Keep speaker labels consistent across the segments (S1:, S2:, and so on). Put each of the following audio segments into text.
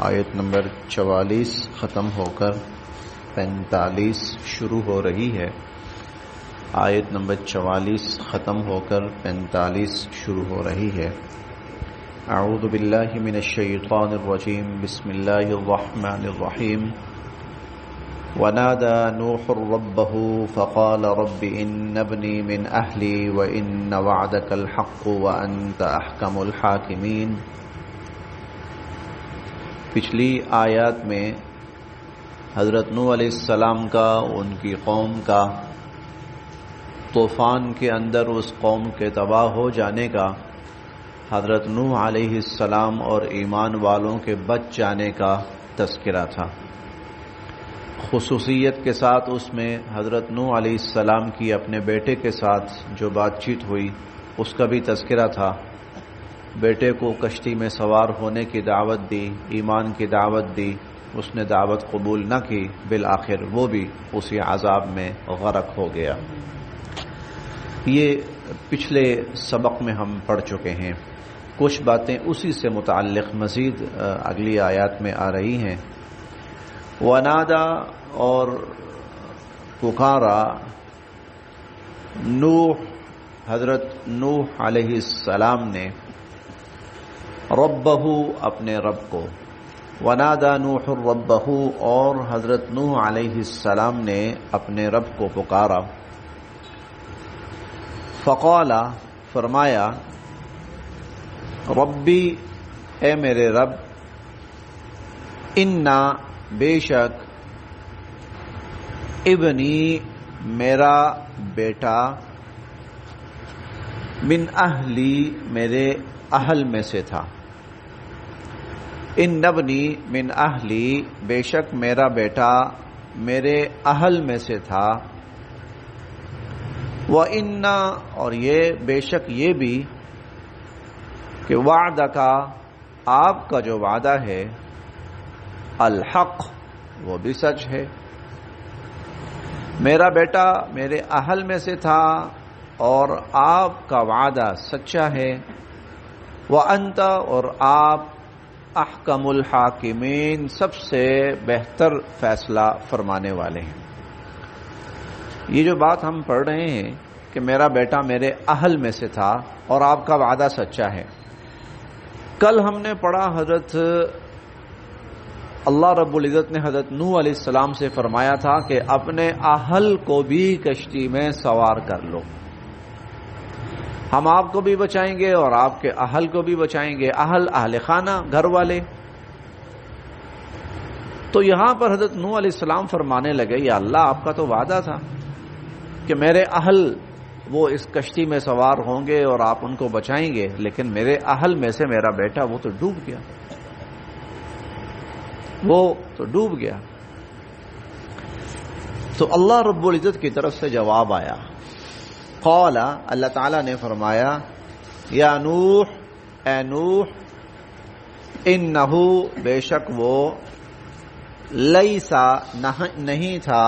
S1: آیت نمبر 44 ختم ہو کر 45 شروع ہو رہی ہے. آیت نمبر 44 ختم ہو کر 45 شروع ہو رہی ہے. اعوذ باللہ من الشیطان الرجیم. بسم اللہ الرحمن الرحیم. ونادى نوح ربه فقال رب إن ابني من أهلي وإن وعدك الحق وأنت أحكم الحاكمين. پچھلی آیات میں حضرت نوح علیہ السلام کا، ان کی قوم کا، طوفان کے اندر اس قوم کے تباہ ہو جانے کا، حضرت نوح علیہ السلام اور ایمان والوں کے بچ جانے کا تذکرہ تھا. خصوصیت کے ساتھ اس میں حضرت نوح علیہ السلام کی اپنے بیٹے کے ساتھ جو بات چیت ہوئی اس کا بھی تذکرہ تھا. بیٹے کو کشتی میں سوار ہونے کی دعوت دی، ایمان کی دعوت دی، اس نے دعوت قبول نہ کی، بالآخر وہ بھی اسی عذاب میں غرق ہو گیا. یہ پچھلے سبق میں ہم پڑھ چکے ہیں. کچھ باتیں اسی سے متعلق مزید اگلی آیات میں آ رہی ہیں. ونادا اور پکارا نوح، حضرت نوح علیہ السلام نے، ربہ اپنے رب کو. ونادا نوح ربہ، اور حضرت نوح علیہ السلام نے اپنے رب کو پکارا. فقال، فرمایا، ربی، اے میرے رب، انا، بے شک، ابنی، میرا بیٹا، من اہلی، میرے اہل میں سے تھا. ان ابنی من اہلی، بے شک میرا بیٹا میرے اہل میں سے تھا. وَإِنَّ، اور یہ بے شک یہ بھی کہ وعدہ کا، آپ کا جو وعدہ ہے، الحق، وہ بھی سچ ہے. میرا بیٹا میرے اہل میں سے تھا اور آپ کا وعدہ سچا ہے. وَأَنْتَ، اور آپ، احکم الحاکمین، سب سے بہتر فیصلہ فرمانے والے ہیں. یہ جو بات ہم پڑھ رہے ہیں کہ میرا بیٹا میرے اہل میں سے تھا اور آپ کا وعدہ سچا ہے، کل ہم نے پڑھا حضرت اللہ رب العزت نے حضرت نوح علیہ السلام سے فرمایا تھا کہ اپنے اہل کو بھی کشتی میں سوار کر لو، ہم آپ کو بھی بچائیں گے اور آپ کے اہل کو بھی بچائیں گے. اہل خانہ، گھر والے. تو یہاں پر حضرت نوح علیہ السلام فرمانے لگے، یا اللہ، آپ کا تو وعدہ تھا کہ میرے اہل وہ اس کشتی میں سوار ہوں گے اور آپ ان کو بچائیں گے، لیکن میرے اہل میں سے میرا بیٹا وہ تو ڈوب گیا، وہ تو ڈوب گیا. تو اللہ رب العزت کی طرف سے جواب آیا. قال، اللہ تعالیٰ نے فرمایا، یا نوح، اے نوح، انہو، بے شک وہ، لیسا، نہیں تھا،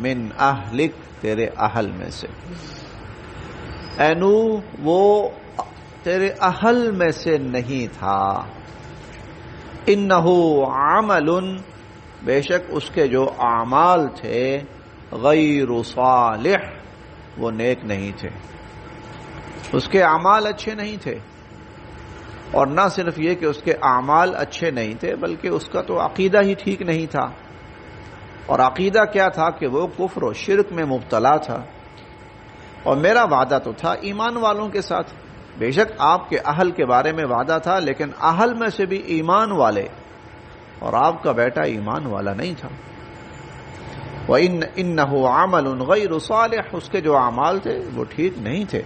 S1: من اہلک، تیرے اہل میں سے. اے نوح، وہ تیرے اہل میں سے نہیں تھا. انہو عمل، بے شک اس کے جو اعمال تھے، غیر صالح، وہ نیک نہیں تھے، اس کے اعمال اچھے نہیں تھے. اور نہ صرف یہ کہ اس کے اعمال اچھے نہیں تھے، بلکہ اس کا تو عقیدہ ہی ٹھیک نہیں تھا. اور عقیدہ کیا تھا کہ وہ کفر و شرک میں مبتلا تھا. اور میرا وعدہ تو تھا ایمان والوں کے ساتھ. بے شک آپ کے اہل کے بارے میں وعدہ تھا، لیکن اہل میں سے بھی ایمان والے، اور آپ کا بیٹا ایمان والا نہیں تھا. وَإِنَّهُ عَمَلٌ غَيْرُ صَالِحٌ، اس کے جو اعمال تھے وہ ٹھیک نہیں تھے.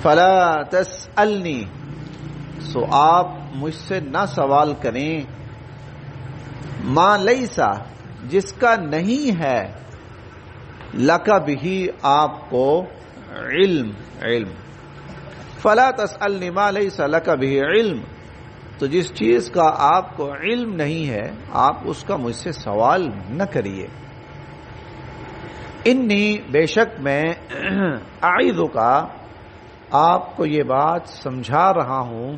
S1: فَلَا تَسْأَلْنِي، سو آپ مجھ سے نہ سوال کریں، مَا لَيْسَ، جس کا نہیں ہے، لَكَ بِهِ، آپ کو، علم. فَلَا تَسْأَلْنِي مَا لَيْسَ لَكَ بِهِ علم، تو جس چیز کا آپ کو علم نہیں ہے آپ اس کا مجھ سے سوال نہ کریے. انی، بے شک میں، اعیذک، آپ کو یہ بات سمجھا رہا ہوں،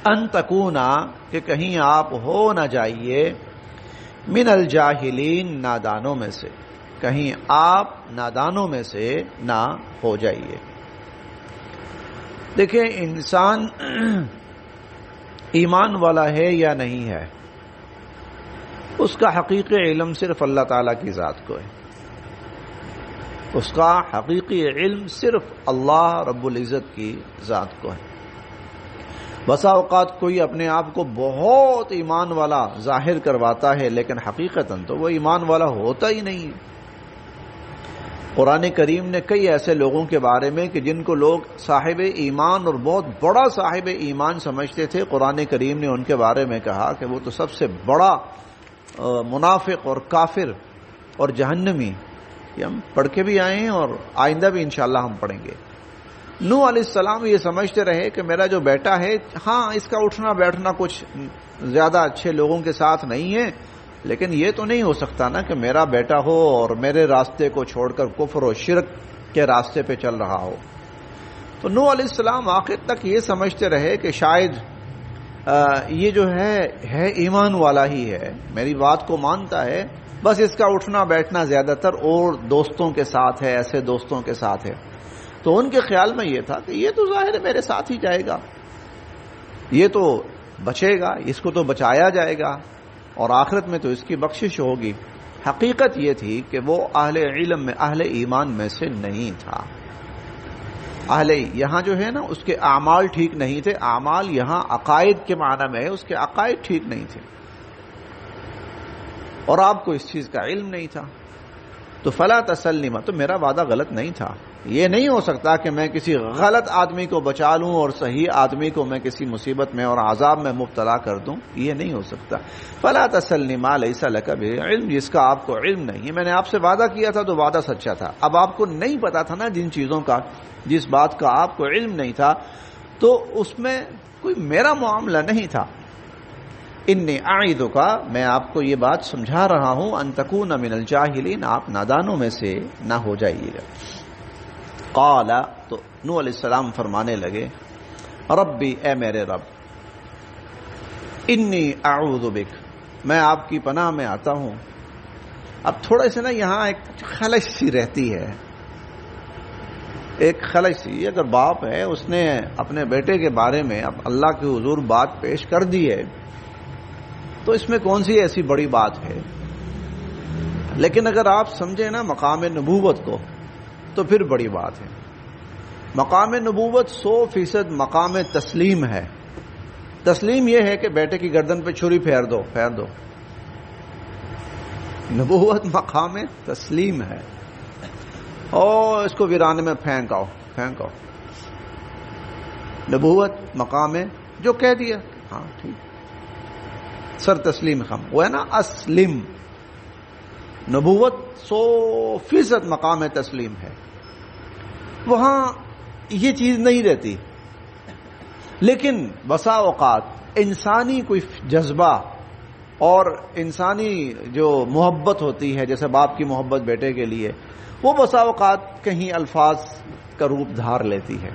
S1: ان تکونا کہ کہیں آپ ہو نہ جائیے من الجاہلین نادانوں میں سے، کہیں آپ نادانوں میں سے نہ ہو جائیے۔ دیکھیں انسان ایمان والا ہے یا نہیں ہے، اس کا حقیقی علم صرف اللہ تعالیٰ کی ذات کو ہے، اس کا حقیقی علم صرف اللہ رب العزت کی ذات کو ہے۔ بسا اوقات کوئی اپنے آپ کو بہت ایمان والا ظاہر کرواتا ہے لیکن حقیقتاً تو وہ ایمان والا ہوتا ہی نہیں ہے۔ قرآن کریم نے کئی ایسے لوگوں کے بارے میں کہ جن کو لوگ صاحب ایمان اور بہت بڑا صاحب ایمان سمجھتے تھے، قرآن کریم نے ان کے بارے میں کہا کہ وہ تو سب سے بڑا منافق اور کافر اور جہنمی۔ یہ ہم پڑھ کے بھی آئے ہیں اور آئندہ بھی انشاءاللہ ہم پڑھیں گے۔ نوح علیہ السلام یہ سمجھتے رہے کہ میرا جو بیٹا ہے، ہاں اس کا اٹھنا بیٹھنا کچھ زیادہ اچھے لوگوں کے ساتھ نہیں ہے، لیکن یہ تو نہیں ہو سکتا نا کہ میرا بیٹا ہو اور میرے راستے کو چھوڑ کر کفر و شرک کے راستے پہ چل رہا ہو۔ تو نوح علیہ السلام آخر تک یہ سمجھتے رہے کہ شاید یہ جو ہے ایمان والا ہی ہے، میری بات کو مانتا ہے، بس اس کا اٹھنا بیٹھنا زیادہ تر اور دوستوں کے ساتھ ہے، ایسے دوستوں کے ساتھ ہے۔ تو ان کے خیال میں یہ تھا کہ یہ تو ظاہر ہے میرے ساتھ ہی جائے گا، یہ تو بچے گا، اس کو تو بچایا جائے گا اور آخرت میں تو اس کی بخشش ہوگی۔ حقیقت یہ تھی کہ وہ اہل علم میں، اہل ایمان میں سے نہیں تھا۔ اہل یہاں جو ہے نا اس کے اعمال ٹھیک نہیں تھے، اعمال یہاں عقائد کے معنی میں ہے، اس کے عقائد ٹھیک نہیں تھے اور آپ کو اس چیز کا علم نہیں تھا۔ تو فلا تسلم، تو میرا وعدہ غلط نہیں تھا۔ یہ نہیں ہو سکتا کہ میں کسی غلط آدمی کو بچا لوں اور صحیح آدمی کو میں کسی مصیبت میں اور عذاب میں مبتلا کر دوں، یہ نہیں ہو سکتا۔ فلا تسلم لیس لک بعلم، جس کا آپ کو علم نہیں ہے۔ میں نے آپ سے وعدہ کیا تھا تو وعدہ سچا تھا، اب آپ کو نہیں پتا تھا نا جن چیزوں کا، جس بات کا آپ کو علم نہیں تھا، تو اس میں کوئی میرا معاملہ نہیں تھا۔ انی اعیدک، میں آپ کو یہ بات سمجھا رہا ہوں، ان تکون من الجاہلین، آپ نادانوں میں سے نہ ہو جائیے گا۔ قال، تو نوح علیہ السلام فرمانے لگے، ربی، اے میرے رب، انی اعوذ بک، میں آپ کی پناہ میں آتا ہوں۔ اب تھوڑا سے نا یہاں ایک خلش سی رہتی ہے، ایک خلش سی، اگر باپ ہے اس نے اپنے بیٹے کے بارے میں اب اللہ کے حضور بات پیش کر دی ہے تو اس میں کون سی ایسی بڑی بات ہے، لیکن اگر آپ سمجھیں نا مقام نبوت کو تو پھر بڑی بات ہے۔ مقام نبوت 100% مقام تسلیم ہے۔ تسلیم یہ ہے کہ بیٹے کی گردن پہ چھری پھیر دو۔ نبوت مقام تسلیم ہے، اور اس کو ویرانے میں پھینک آؤ۔ نبوت مقام جو کہہ دیا، ہاں ٹھیک، سر تسلیم خم، وہ ہے نا اسلم۔ نبوت 100% مقام تسلیم ہے، وہاں یہ چیز نہیں رہتی۔ لیکن بسا اوقات انسانی کوئی جذبہ اور انسانی جو محبت ہوتی ہے، جیسے باپ کی محبت بیٹے کے لیے، وہ بسا اوقات کہیں الفاظ کا روپ دھار لیتی ہے۔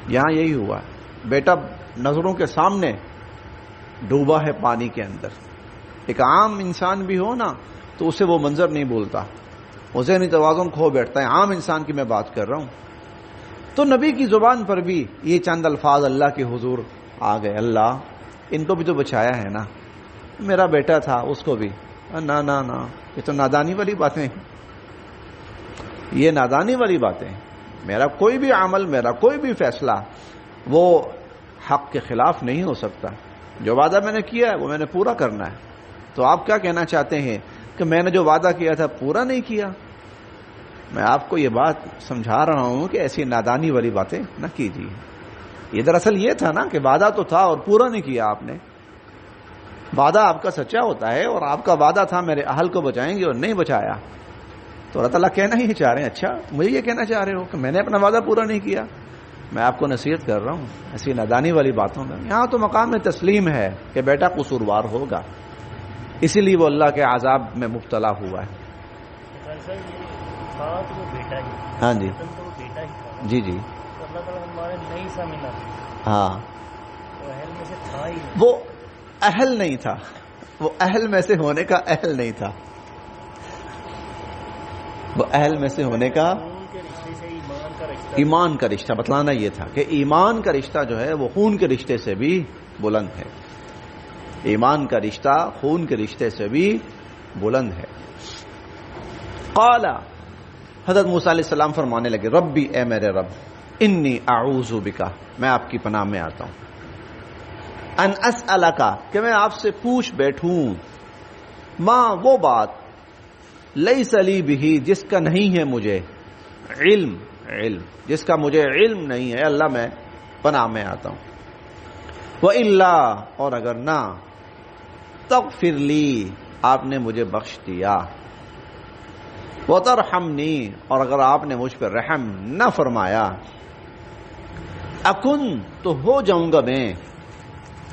S1: یہاں یہی ہوا، بیٹا نظروں کے سامنے ڈوبا ہے پانی کے اندر۔ ایک عام انسان بھی ہو نا تو اسے وہ منظر نہیں بھولتا، اسے نہیں توازن کھو بیٹھتا ہے، عام انسان کی میں بات کر رہا ہوں۔ تو نبی کی زبان پر بھی یہ چند الفاظ اللہ کے حضور آ گئے، اللہ ان کو بھی تو بچایا ہے نا، میرا بیٹا تھا اس کو بھی، نا نا نا، یہ تو نادانی والی باتیں، یہ نادانی والی باتیں۔ میرا کوئی بھی عمل، میرا کوئی بھی فیصلہ وہ حق کے خلاف نہیں ہو سکتا۔ جو وعدہ میں نے کیا ہے وہ میں نے پورا کرنا ہے۔ تو آپ کیا کہنا چاہتے ہیں کہ میں نے جو وعدہ کیا تھا پورا نہیں کیا؟ میں آپ کو یہ بات سمجھا رہا ہوں کہ ایسی نادانی والی باتیں نہ کیجیے۔ یہ دراصل یہ تھا نا کہ وعدہ تو تھا اور پورا نہیں کیا آپ نے۔ وعدہ آپ کا سچا ہوتا ہے اور آپ کا وعدہ تھا میرے اہل کو بچائیں گے اور نہیں بچایا، تو اللہ تعالیٰ کہنا ہی چاہ رہے ہیں اچھا مجھے یہ کہنا چاہ رہے ہو کہ میں نے اپنا وعدہ پورا نہیں کیا؟ میں آپ کو نصیحت کر رہا ہوں ایسی نادانی والی باتوں میں۔ یہاں تو مقام تسلیم ہے کہ بیٹا قصوروار ہوگا، اسی لیے وہ اللہ کے عذاب میں مبتلا ہوا ہے۔ ہاں جی جی جی، ہاں وہ اہل نہیں تھا، وہ اہل میں سے ہونے کا اہل نہیں تھا، وہ اہل میں سے ہونے کا ایمان کا رشتہ بتلانا یہ تھا کہ ایمان کا رشتہ جو ہے وہ خون کے رشتے سے بھی بلند ہے، ایمان کا رشتہ خون کے رشتے سے بھی بلند ہے۔ قال، حضرت موسیٰ علیہ السلام فرمانے لگے، ربی، اے میرے رب، انی اعوذ بک، میں آپ کی پناہ میں آتا ہوں، ان اسألک، کہ میں آپ سے پوچھ بیٹھوں، ما، وہ بات، لیس لی بہ، جس کا نہیں ہے مجھے علم، جس کا مجھے علم نہیں ہے، اللہ میں پناہ میں آتا ہوں، وَإِلَّا، اور اگر نہ، تغفر لی، آپ نے مجھے بخش دیا، وَتَرْحَمْنِی، اور اگر آپ نے مجھ پر رحم نہ فرمایا، اکن، تو ہو جاؤں گا میں،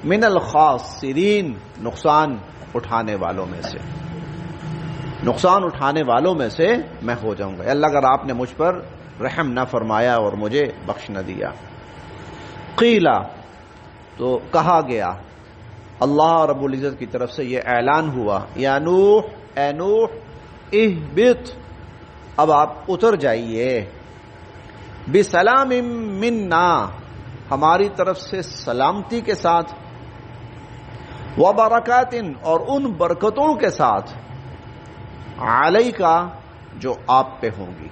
S1: من الخاسرین، نقصان اٹھانے والوں میں سے، نقصان اٹھانے والوں میں سے میں ہو جاؤں گا، اللہ اگر آپ نے مجھ پر رحم نہ فرمایا اور مجھے بخش نہ دیا۔ قیلا، تو کہا گیا، اللہ رب العزت کی طرف سے یہ اعلان ہوا، یا نوح، اے نوح، اہبط، اب آپ اتر جائیے، بسلام منا، ہماری طرف سے سلامتی کے ساتھ، وبرکات، اور ان برکتوں کے ساتھ، علیکا، جو آپ پہ ہوں گی،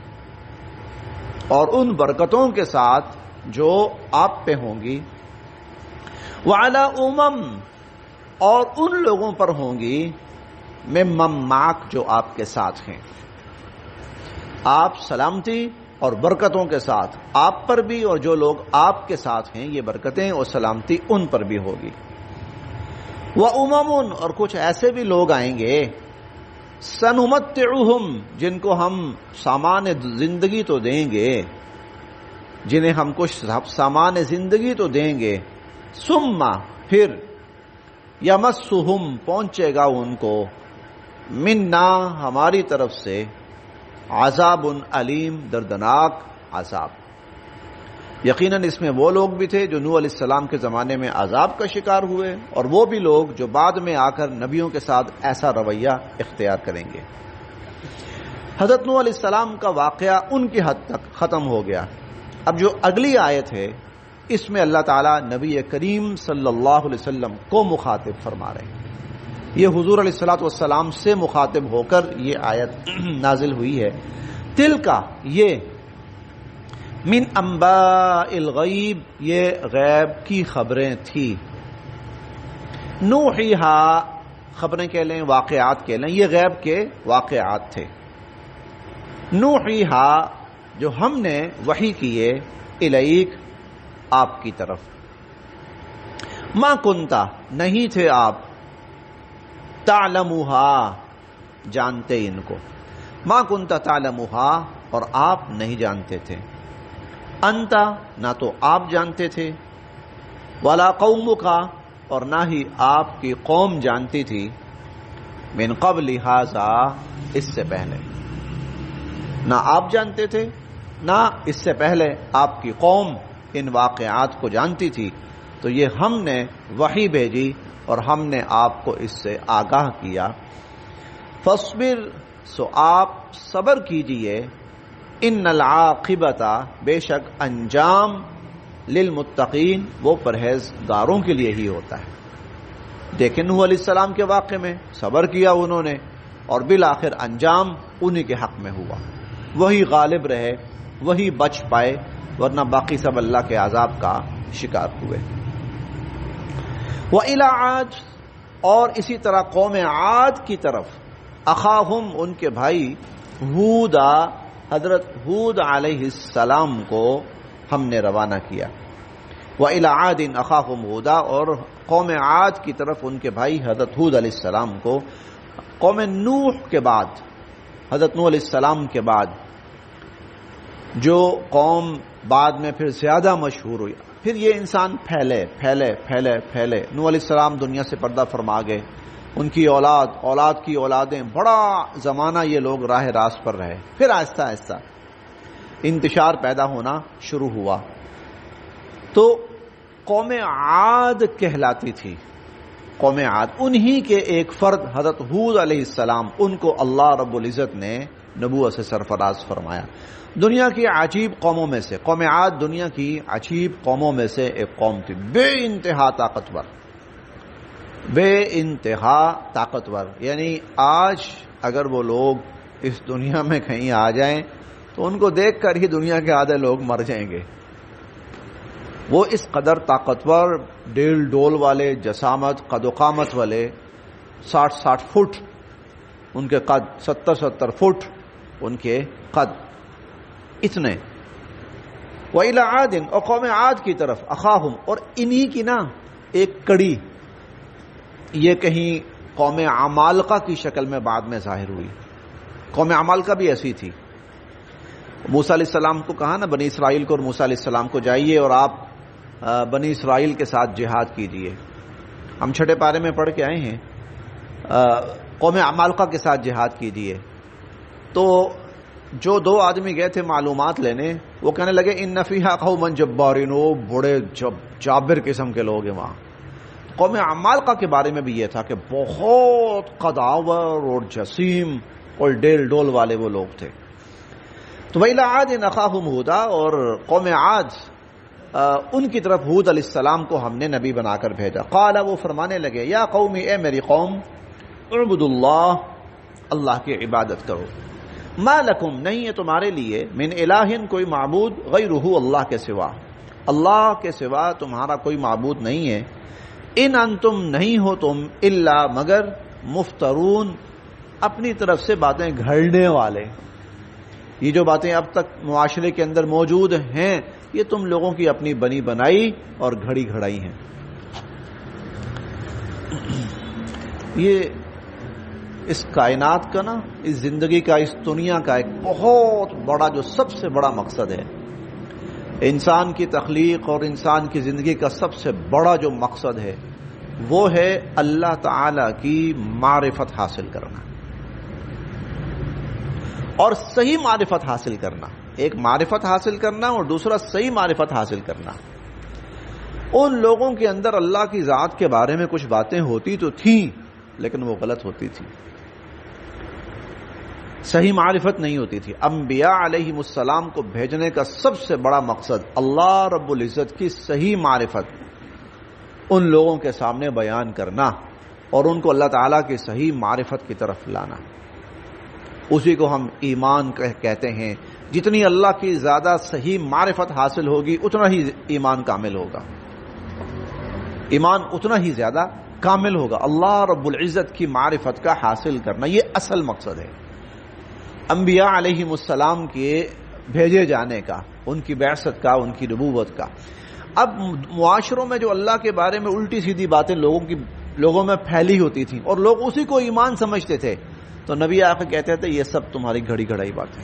S1: اور ان برکتوں کے ساتھ جو آپ پہ ہوں گی، وعلی امم، اور ان لوگوں پر ہوں گی، ممن معک، جو آپ کے ساتھ ہیں، آپ سلامتی اور برکتوں کے ساتھ آپ پر بھی، اور جو لوگ آپ کے ساتھ ہیں، یہ برکتیں اور سلامتی ان پر بھی ہوگی، وامم، اور کچھ ایسے بھی لوگ آئیں گے، سنمتعہم، جن کو ہم سامان زندگی تو دیں گے، جنہیں ہم کچھ سامان زندگی تو دیں گے، ثم، پھر، یمسہم، پہنچے گا ان کو، منا، ہماری طرف سے، عذاب علیم، دردناک عذاب۔ یقیناً اس میں وہ لوگ بھی تھے جو نوح علیہ السلام کے زمانے میں عذاب کا شکار ہوئے، اور وہ بھی لوگ جو بعد میں آ کر نبیوں کے ساتھ ایسا رویہ اختیار کریں گے۔ حضرت نوح علیہ السلام کا واقعہ ان کی حد تک ختم ہو گیا۔ اب جو اگلی آیت ہے، اس میں اللہ تعالیٰ نبی کریم صلی اللہ علیہ وسلم کو مخاطب فرما رہے ہیں، یہ حضور علیہ الصلوۃ والسلام سے مخاطب ہو کر یہ آیت نازل ہوئی ہے۔ تل کا، یہ، من انباء الغیب، یہ غیب کی خبریں تھی، نوحیہا، خبریں کہہ لیں، واقعات کہہ لیں، یہ غیب کے واقعات تھے، نوحیہا، جو ہم نے وحی کیے، الیک، آپ کی طرف، ما کنتا، نہیں تھے آپ، تعلموہا، جانتے ان کو، ما کنتا تعلموہا، اور آپ نہیں جانتے تھے، انتا، نہ تو آپ جانتے تھے، ولا قومکا، اور نہ ہی آپ کی قوم جانتی تھی، من قبل ھذا، اس سے پہلے، نہ آپ جانتے تھے، نہ اس سے پہلے آپ کی قوم ان واقعات کو جانتی تھی، تو یہ ہم نے وحی بھیجی اور ہم نے آپ کو اس سے آگاہ کیا، فاصبر، سو آپ صبر کیجئے، ان العاقبۃ، بے شک انجام، للمتقین، وہ پرہیزگاروں کے لیے ہی ہوتا ہے۔ دیکھیں نوح علیہ السلام کے واقعے میں صبر کیا انہوں نے، اور بالآخر انجام انہی کے حق میں ہوا، وہی غالب رہے، وہی بچ پائے، ورنہ باقی سب اللہ کے عذاب کا شکار ہوئے۔ وَإِلَىٰ عَادٍ، اور اسی طرح قوم عاد کی طرف، اخاہم، ان کے بھائی، ہودا، حضرت ہود علیہ السلام کو ہم نے روانہ کیا، وَإِلَىٰ عَادٍ أَخَاهُمْ هُودًا، اور قوم عاد کی طرف ان کے بھائی حضرت ہود علیہ السلام کو، قوم نوح کے بعد، حضرت نوح علیہ السلام کے بعد جو قوم بعد میں پھر زیادہ مشہور ہوئی، پھر یہ انسان پھیلے پھیلے پھیلے پھیلے، نوح علیہ السلام دنیا سے پردہ فرما گئے، ان کی اولاد، اولاد کی اولادیں، بڑا زمانہ یہ لوگ راہ راست پر رہے، پھر آہستہ آہستہ انتشار پیدا ہونا شروع ہوا۔ تو قوم عاد کہلاتی تھی. قوم عاد انہی کے ایک فرد حضرت ہود علیہ السلام، ان کو اللہ رب العزت نے نبوت سے سرفراز فرمایا. دنیا کی عجیب قوموں میں سے قوم عاد دنیا کی عجیب قوموں میں سے ایک قوم تھی، بے انتہا طاقتور، بے انتہا طاقتور. یعنی آج اگر وہ لوگ اس دنیا میں کہیں آ جائیں تو ان کو دیکھ کر ہی دنیا کے آدھے لوگ مر جائیں گے. وہ اس قدر طاقتور، ڈیل ڈول والے، جسامت، قد و قامت والے، 60 فٹ ان کے قد، 70 فٹ ان کے قد، اتنے. وَإِلَىٰ عَادٍ، اور قوم عاد کی طرف اخاہم، اور انہی کی نا ایک کڑی، یہ کہیں قوم عمالقہ کی شکل میں بعد میں ظاہر ہوئی. قوم عمالقہ بھی ایسی تھی. موسیٰ علیہ السلام کو کہا نا بنی اسرائیل کو اور موسیٰ علیہ السلام کو، جائیے اور آپ بنی اسرائیل کے ساتھ جہاد کیجیے. ہم چھٹے پارے میں پڑھ کے آئے ہیں قوم عمالقہ کے ساتھ جہاد کیجیے. تو جو 2 آدمی گئے تھے معلومات لینے، وہ کہنے لگے ان فیہا قوما جبارین، وہ بڑے جابر قسم کے لوگ ہیں وہاں. قوم عمالقہ کے بارے میں بھی یہ تھا کہ بہت قداور اور جسیم اور ڈیل ڈول والے وہ لوگ تھے. تو وَإِلَىٰ عَادٍ أَخَاهُمْ هُودًا، اور قوم عاد ان کی طرف ہود علیہ السلام کو ہم نے نبی بنا کر بھیجا. قال، وہ فرمانے لگے، یا قومی، اے میری قوم، اعبدوا اللہ، اللہ کی عبادت کرو. ما لکم، نہیں ہے تمہارے لیے، من الہ، کوئی معبود، غیرہ، اللہ کے سوا، اللہ کے سوا تمہارا کوئی معبود نہیں ہے. ان انتم، نہیں ہو تم، الا، مگر، مفترون، اپنی طرف سے باتیں گھڑنے والے. یہ جو باتیں اب تک معاشرے کے اندر موجود ہیں، یہ تم لوگوں کی اپنی بنی بنائی اور گھڑی گھڑائی ہیں. یہ اس کائنات کا نا، اس زندگی کا، اس دنیا کا ایک بہت بڑا، جو سب سے بڑا مقصد ہے انسان کی تخلیق اور انسان کی زندگی کا، سب سے بڑا جو مقصد ہے وہ ہے اللہ تعالی کی معرفت حاصل کرنا اور صحیح معرفت حاصل کرنا. ایک معرفت حاصل کرنا اور دوسرا صحیح معرفت حاصل کرنا. ان لوگوں کے اندر اللہ کی ذات کے بارے میں کچھ باتیں ہوتی تو تھیں، لیکن وہ غلط ہوتی تھی، صحیح معرفت نہیں ہوتی تھی. انبیاء علیہم السلام کو بھیجنے کا سب سے بڑا مقصد اللہ رب العزت کی صحیح معرفت ان لوگوں کے سامنے بیان کرنا اور ان کو اللہ تعالیٰ کی صحیح معرفت کی طرف لانا. اسی کو ہم ایمان کہتے ہیں. جتنی اللہ کی زیادہ صحیح معرفت حاصل ہوگی اتنا ہی ایمان کامل ہوگا، ایمان اتنا ہی زیادہ کامل ہوگا. اللہ رب العزت کی معرفت کا حاصل کرنا، یہ اصل مقصد ہے انبیاء علیہم السلام کے بھیجے جانے کا، ان کی بعثت کا، ان کی نبوت کا. اب معاشروں میں جو اللہ کے بارے میں الٹی سیدھی باتیں لوگوں میں پھیلی ہوتی تھیں اور لوگ اسی کو ایمان سمجھتے تھے، تو نبی آ کے کہتے تھے یہ سب تمہاری گھڑی گھڑائی باتیں،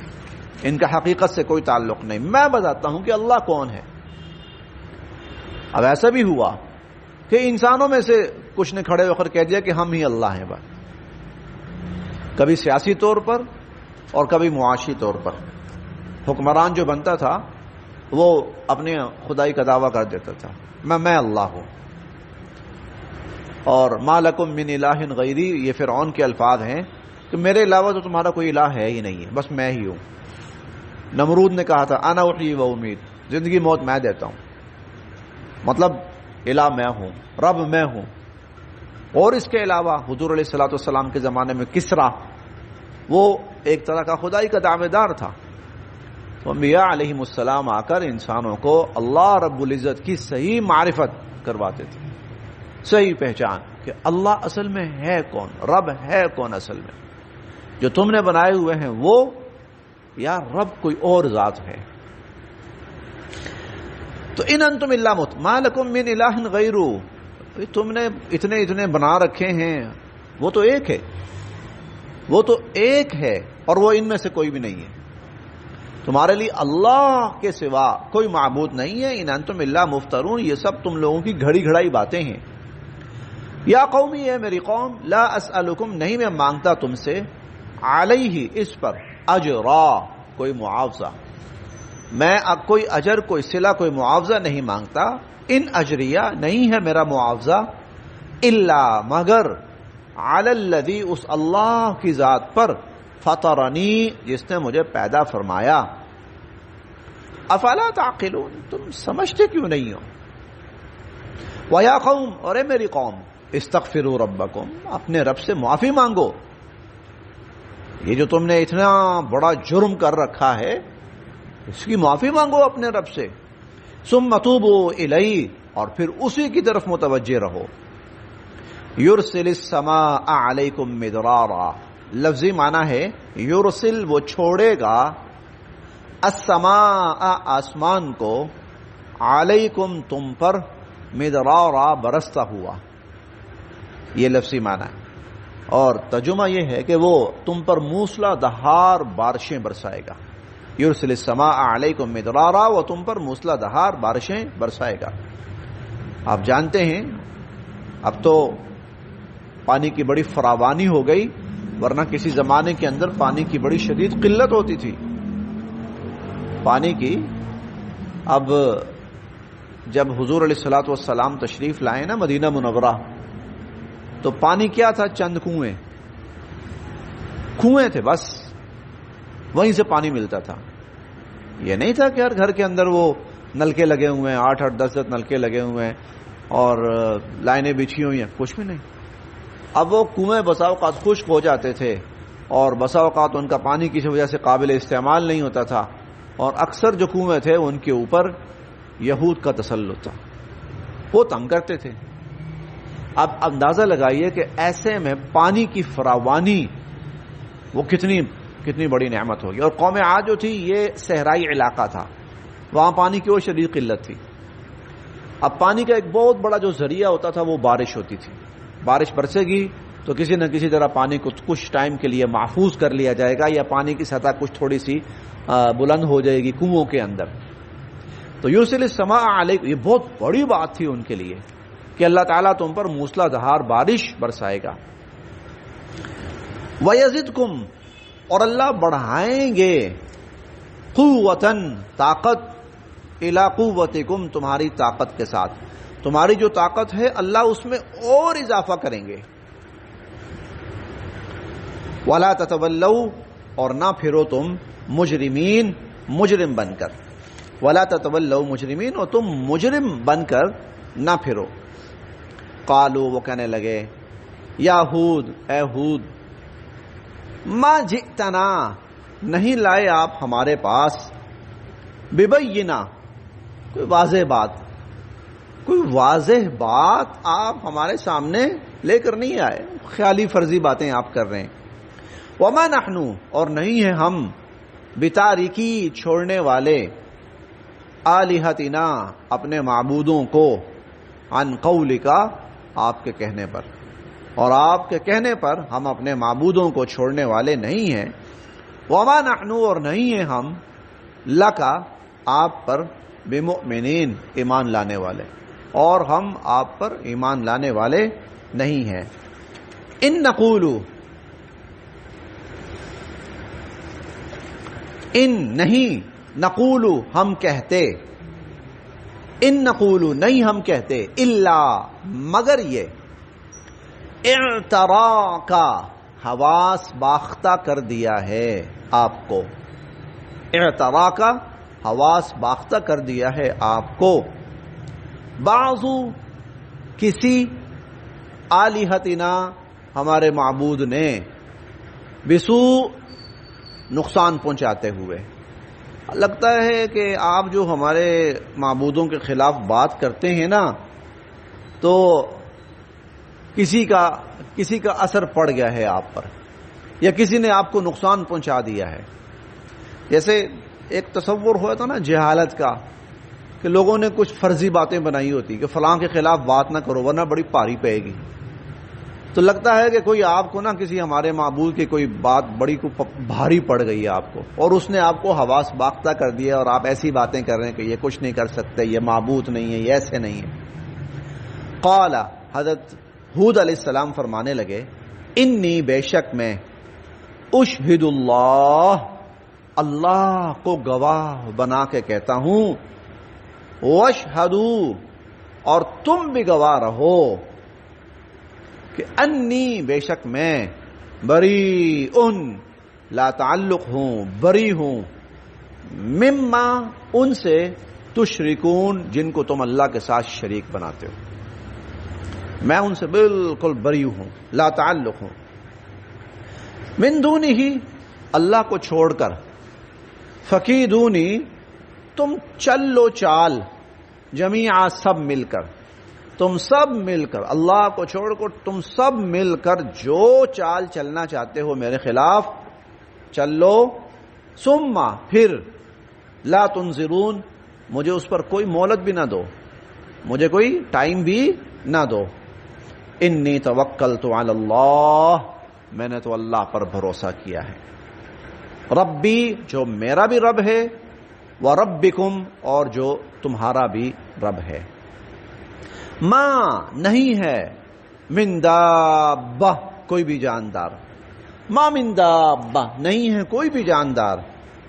S1: ان کا حقیقت سے کوئی تعلق نہیں. میں بتاتا ہوں کہ اللہ کون ہے. اب ایسا بھی ہوا کہ انسانوں میں سے کچھ نے کھڑے ہو کر کہہ دیا کہ ہم ہی اللہ ہیں بس، کبھی سیاسی طور پر اور کبھی معاشی طور پر. حکمران جو بنتا تھا وہ اپنے خدائی کا دعویٰ کر دیتا تھا، میں اللہ ہوں. اور ما لکم من الہ غیری، یہ فرعون کے الفاظ ہیں کہ میرے علاوہ تو تمہارا کوئی الہ ہے ہی نہیں ہے، بس میں ہی ہوں. نمرود نے کہا تھا انا احیی و امید، زندگی موت میں دیتا ہوں، مطلب الہ میں ہوں، رب میں ہوں. اور اس کے علاوہ حضور علیہ الصلوۃ والسلام کے زمانے میں کسرا، وہ ایک طرح کا خدائی کا دعوے دار تھا. تو انبیاء علیہم السلام آ کر انسانوں کو اللہ رب العزت کی صحیح معرفت کرواتے تھے، صحیح پہچان کہ اللہ اصل میں ہے کون، رب ہے کون اصل میں، جو تم نے بنائے ہوئے ہیں وہ، یا رب کوئی اور ذات ہے. تو ان انتم الا ما لکم من الہ غیرہ، تم نے اتنے بنا رکھے ہیں، وہ تو ایک ہے، وہ تو ایک ہے اور وہ ان میں سے کوئی بھی نہیں ہے. تمہارے لیے اللہ کے سوا کوئی معبود نہیں ہے. ان انتم الا مفترون، یہ سب تم لوگوں کی گھڑی گھڑائی باتیں ہیں. یا قومی، ہے میری قوم، لا اسألکم، نہیں میں مانگتا تم سے، علیہ، اس پر، اجرا، کوئی معاوضہ، میں اب کوئی اجر، کوئی صلہ، کوئی معاوضہ نہیں مانگتا. ان اجریہ نہیں ہے میرا معاوضہ الا مگر علی الذی اس اللہ کی ذات پر فطرنی جس نے مجھے پیدا فرمایا. افلا تعقلون تم سمجھتے کیوں نہیں ہو. وَيَا قَوْمْ اور اے میری قوم استغفروا ربکم اپنے رب سے معافی مانگو. یہ جو تم نے اتنا بڑا جرم کر رکھا ہے اس کی معافی مانگو اپنے رب سے. ثم توبوا الیہ اور پھر اسی کی طرف متوجہ رہو. یرسل السماء علیکم مدرارا لفظی معنی ہے یرسل وہ چھوڑے گا السماء آسمان کو علیکم تم پر مدرارا برستا ہوا. یہ لفظی معنی ہے اور ترجمہ یہ ہے کہ وہ تم پر موسلا دہار بارشیں برسائے گا. یرسل السماء علیکم مدرارا وہ تم پر موسلا دہار بارشیں برسائے گا. آپ جانتے ہیں اب تو پانی کی بڑی فراوانی ہو گئی ورنہ کسی زمانے کے اندر پانی کی بڑی شدید قلت ہوتی تھی پانی کی. اب جب حضور علیہ الصلوۃ والسلام تشریف لائے نا مدینہ منورہ تو پانی کیا تھا چند کنویں تھے بس وہیں سے پانی ملتا تھا. یہ نہیں تھا کہ ہر گھر کے اندر وہ نلکے لگے ہوئے ہیں 8-8 10 نلکے لگے ہوئے ہیں اور لائنیں بچھی ہوئی ہیں کچھ بھی نہیں. اب وہ کنویں بسا اوقات خشک ہو جاتے تھے اور بسا اوقات ان کا پانی کسی وجہ سے قابل استعمال نہیں ہوتا تھا اور اکثر جو کنویں تھے ان کے اوپر یہود کا تسلط تھا وہ تنگ کرتے تھے. اب اندازہ لگائیے کہ ایسے میں پانی کی فراوانی وہ کتنی بڑی نعمت ہوگی. اور قوم عاد جو تھی یہ صحرائی علاقہ تھا وہاں پانی کی وہ شدید قلت تھی. اب پانی کا ایک بہت بڑا جو ذریعہ ہوتا تھا وہ بارش ہوتی تھی. بارش برسے گی تو کسی نہ کسی طرح پانی کو کچھ ٹائم کے لیے محفوظ کر لیا جائے گا یا پانی کی سطح کچھ تھوڑی سی بلند ہو جائے گی کنووں کے اندر. تو یرسل السماء علیکم یہ بہت بڑی بات تھی ان کے لیے کہ اللہ تعالیٰ تم پر موسلا دھار بارش برسائے گا. وَيَزِدْكُمْ اور اللہ بڑھائیں گے قوتاً طاقت الی قوتکم تمہاری طاقت کے ساتھ. تمہاری جو طاقت ہے اللہ اس میں اور اضافہ کریں گے. وَلَا تَتَوَلَّوْا اور نہ پھرو تم مجرم بن کر. وَلَا تَتَوَلَّوْا مجرمین اور تم مجرم بن کر نہ پھرو. قالوا وہ کہنے لگے یا ہود اے ہود ما جئتنا نہیں لائے آپ ہمارے پاس ببینہ کوئی واضح بات آپ ہمارے سامنے لے کر نہیں آئے خیالی فرضی باتیں آپ کر رہے ہیں. وما نحن اور نہیں ہے ہم بتاریکی چھوڑنے والے آلہتنا اپنے معبودوں کو عن قولکا آپ کے کہنے پر اور آپ کے کہنے پر ہم اپنے معبودوں کو چھوڑنے والے نہیں ہیں. وما نحن اور نہیں ہیں ہم لکا آپ پر بمؤمنین ایمان لانے والے اور ہم آپ پر ایمان لانے والے نہیں ہیں. ان نہیں نقول ہم کہتے ان نقول نہیں ہم کہتے الا مگر یہ اعترا کا حواس باختہ کر دیا ہے آپ کو. اعترا کا حواس باختہ کر دیا ہے آپ کو. بعضو کسی آلہتنا ہمارے معبود نے بسو نقصان پہنچاتے ہوئے. لگتا ہے کہ آپ جو ہمارے معبودوں کے خلاف بات کرتے ہیں نا تو کسی کا اثر پڑ گیا ہے آپ پر یا کسی نے آپ کو نقصان پہنچا دیا ہے. جیسے ایک تصور ہوا تھا نا جہالت کا کہ لوگوں نے کچھ فرضی باتیں بنائی ہوتی کہ فلاں کے خلاف بات نہ کرو ورنہ بڑی پاری پائے گی. تو لگتا ہے کہ کوئی آپ کو نا کسی ہمارے معبود کی کوئی بات بڑی کو بھاری پڑ گئی ہے آپ کو اور اس نے آپ کو حواس باختہ کر دیا اور آپ ایسی باتیں کر رہے ہیں کہ یہ کچھ نہیں کر سکتے یہ معبود نہیں ہے یہ ایسے نہیں ہے. قال حضرت ہود علیہ السلام فرمانے لگے انی بے شک میں اشہد اللہ کو گواہ بنا کے کہتا ہوں واشہدوا اور تم بھی گواہ رہو کہ انی بے شک میں بری لا تعلق ہوں، بری ہوں، مما ان سے تشرکون جن کو تم اللہ کے ساتھ شریک بناتے ہو، میں ان سے بالکل بری ہوں، لا تعلق ہوں، من دونی ہی اللہ کو چھوڑ کر، فکیدونی تم چل لو چال، جمیعا سب مل کر، تم سب مل کر، اللہ کو چھوڑ کر تم سب مل کر جو چال چلنا چاہتے ہو میرے خلاف چل لو، ثم پھر لا تنظرون مجھے اس پر کوئی مہلت بھی نہ دو، مجھے کوئی ٹائم بھی نہ دو، انی توکلت علی اللہ میں نے تو اللہ پر بھروسہ کیا ہے، ربی جو میرا بھی رب ہے، وربکم اور جو تمہارا بھی رب ہے، ما نہیں ہے، من دابہ کوئی بھی جاندار، ما من دابہ نہیں ہے کوئی بھی جاندار،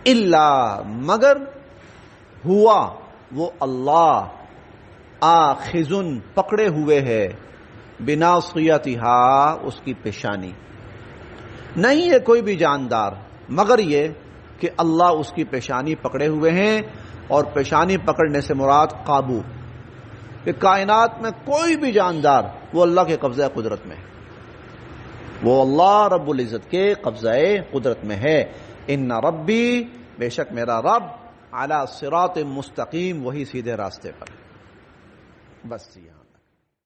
S1: الا مگر ہوا وہ اللہ آخذن پکڑے ہوئے ہے، بناصیتہا اس کی پیشانی، نہیں ہے کوئی بھی جاندار مگر یہ کہ اللہ اس کی پیشانی پکڑے ہوئے ہیں، اور پیشانی پکڑنے سے مراد قابو، کہ کائنات میں کوئی بھی جاندار وہ اللہ کے قبضہ قدرت میں ہے، وہ اللہ رب العزت کے قبضہ قدرت میں ہے، ان ربی بے شک میرا رب علی صراط مستقیم وہی سیدھے راستے پر، بس یہاں